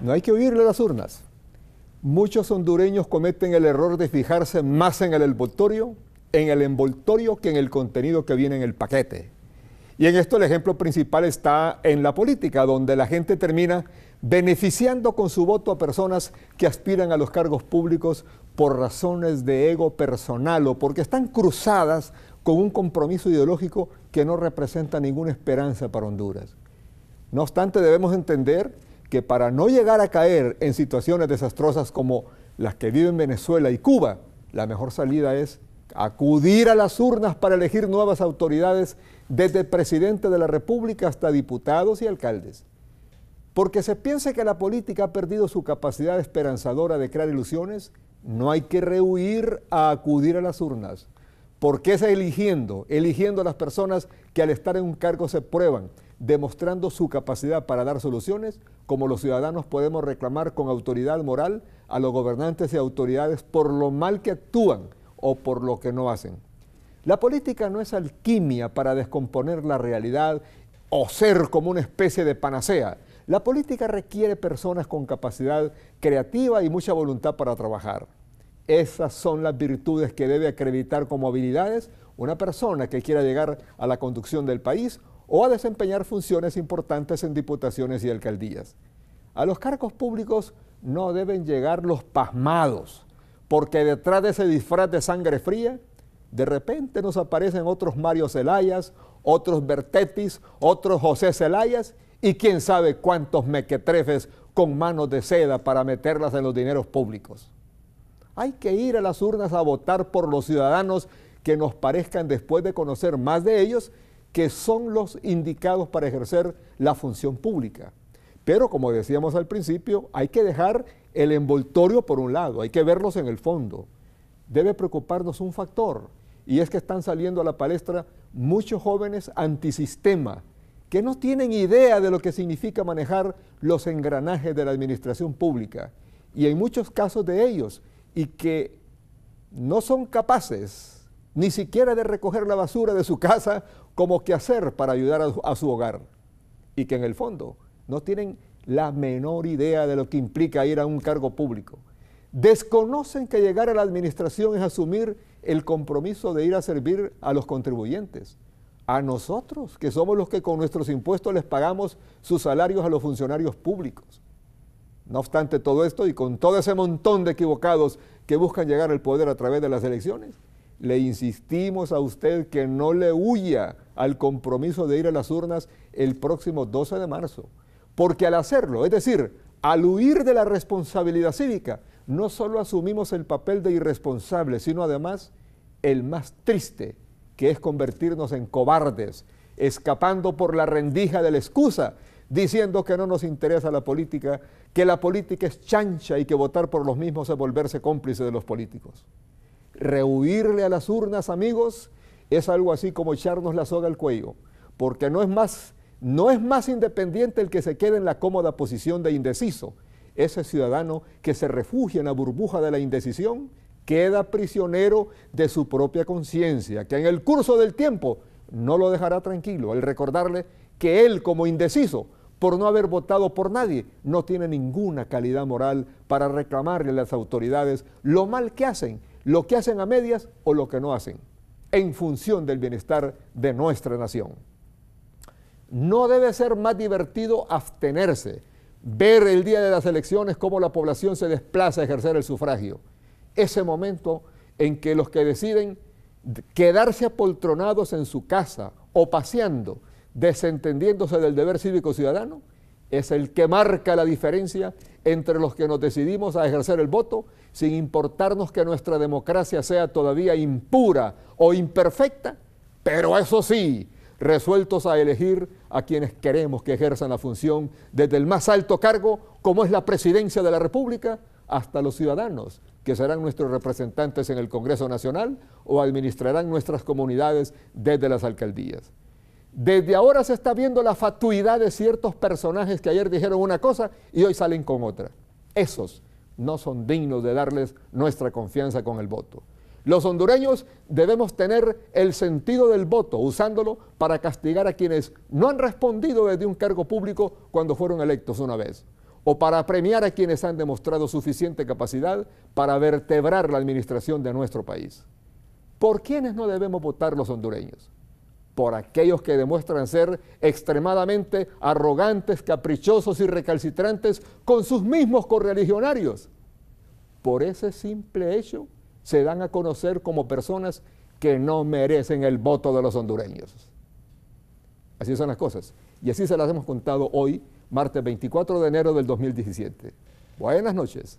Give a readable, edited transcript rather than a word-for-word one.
No hay que huirle a las urnas. Muchos hondureños cometen el error de fijarse más en el envoltorio que en el contenido que viene en el paquete. Y en esto el ejemplo principal está en la política, donde la gente termina beneficiando con su voto a personas que aspiran a los cargos públicos por razones de ego personal o porque están cruzadas con un compromiso ideológico que no representa ninguna esperanza para Honduras. No obstante, debemos entender que para no llegar a caer en situaciones desastrosas como las que viven Venezuela y Cuba, la mejor salida es acudir a las urnas para elegir nuevas autoridades, desde el presidente de la República hasta diputados y alcaldes. Porque se piense que la política ha perdido su capacidad esperanzadora de crear ilusiones, no hay que rehuir a acudir a las urnas, porque es eligiendo a las personas que al estar en un cargo se prueban, demostrando su capacidad para dar soluciones, como los ciudadanos podemos reclamar con autoridad moral a los gobernantes y autoridades por lo mal que actúan o por lo que no hacen. La política no es alquimia para descomponer la realidad o ser como una especie de panacea. La política requiere personas con capacidad creativa y mucha voluntad para trabajar. Esas son las virtudes que debe acreditar como habilidades una persona que quiera llegar a la conducción del país o a desempeñar funciones importantes en diputaciones y alcaldías. A los cargos públicos no deben llegar los pasmados, porque detrás de ese disfraz de sangre fría, de repente nos aparecen otros Mario Zelayas, otros Bertetis, otros José Zelayas y quién sabe cuántos mequetrefes con manos de seda para meterlas en los dineros públicos. Hay que ir a las urnas a votar por los ciudadanos que nos parezcan, después de conocer más de ellos, que son los indicados para ejercer la función pública. Pero como decíamos al principio, hay que dejar el envoltorio por un lado, hay que verlos en el fondo. Debe preocuparnos un factor, y es que están saliendo a la palestra muchos jóvenes antisistema, que no tienen idea de lo que significa manejar los engranajes de la administración pública, y hay muchos casos de ellos, y que no son capaces ni siquiera de recoger la basura de su casa como que hacer para ayudar a su hogar, y que en el fondo no tienen la menor idea de lo que implica ir a un cargo público. Desconocen que llegar a la administración es asumir el compromiso de ir a servir a los contribuyentes, a nosotros, que somos los que con nuestros impuestos les pagamos sus salarios a los funcionarios públicos. No obstante todo esto, y con todo ese montón de equivocados que buscan llegar al poder a través de las elecciones, le insistimos a usted que no le huya al compromiso de ir a las urnas el próximo 12 de marzo, porque al hacerlo, es decir, al huir de la responsabilidad cívica, no solo asumimos el papel de irresponsable, sino además el más triste, que es convertirnos en cobardes, escapando por la rendija de la excusa, diciendo que no nos interesa la política, que la política es chancha y que votar por los mismos es volverse cómplice de los políticos. Rehuirle a las urnas, amigos, es algo así como echarnos la soga al cuello, porque no es más independiente el que se quede en la cómoda posición de indeciso. Ese ciudadano que se refugia en la burbuja de la indecisión queda prisionero de su propia conciencia, que en el curso del tiempo no lo dejará tranquilo el recordarle que él, como indeciso, por no haber votado por nadie, no tiene ninguna calidad moral para reclamarle a las autoridades lo mal que hacen, lo que hacen a medias o lo que no hacen, en función del bienestar de nuestra nación. No debe ser más divertido abstenerse, ver el día de las elecciones cómo la población se desplaza a ejercer el sufragio. Ese momento en que los que deciden quedarse apoltronados en su casa o paseando, desentendiéndose del deber cívico ciudadano, es el que marca la diferencia entre los que nos decidimos a ejercer el voto, sin importarnos que nuestra democracia sea todavía impura o imperfecta, pero eso sí, resueltos a elegir a quienes queremos que ejerzan la función desde el más alto cargo, como es la presidencia de la República, hasta los ciudadanos, que serán nuestros representantes en el Congreso Nacional o administrarán nuestras comunidades desde las alcaldías. Desde ahora se está viendo la fatuidad de ciertos personajes que ayer dijeron una cosa y hoy salen con otra. Esos no son dignos de darles nuestra confianza con el voto. Los hondureños debemos tener el sentido del voto, usándolo para castigar a quienes no han respondido desde un cargo público cuando fueron electos una vez, o para premiar a quienes han demostrado suficiente capacidad para vertebrar la administración de nuestro país. ¿Por quiénes no debemos votar los hondureños? Por aquellos que demuestran ser extremadamente arrogantes, caprichosos y recalcitrantes con sus mismos correligionarios. Por ese simple hecho se dan a conocer como personas que no merecen el voto de los hondureños. Así son las cosas. Y así se las hemos contado hoy, martes 24 de enero del 2017. Buenas noches.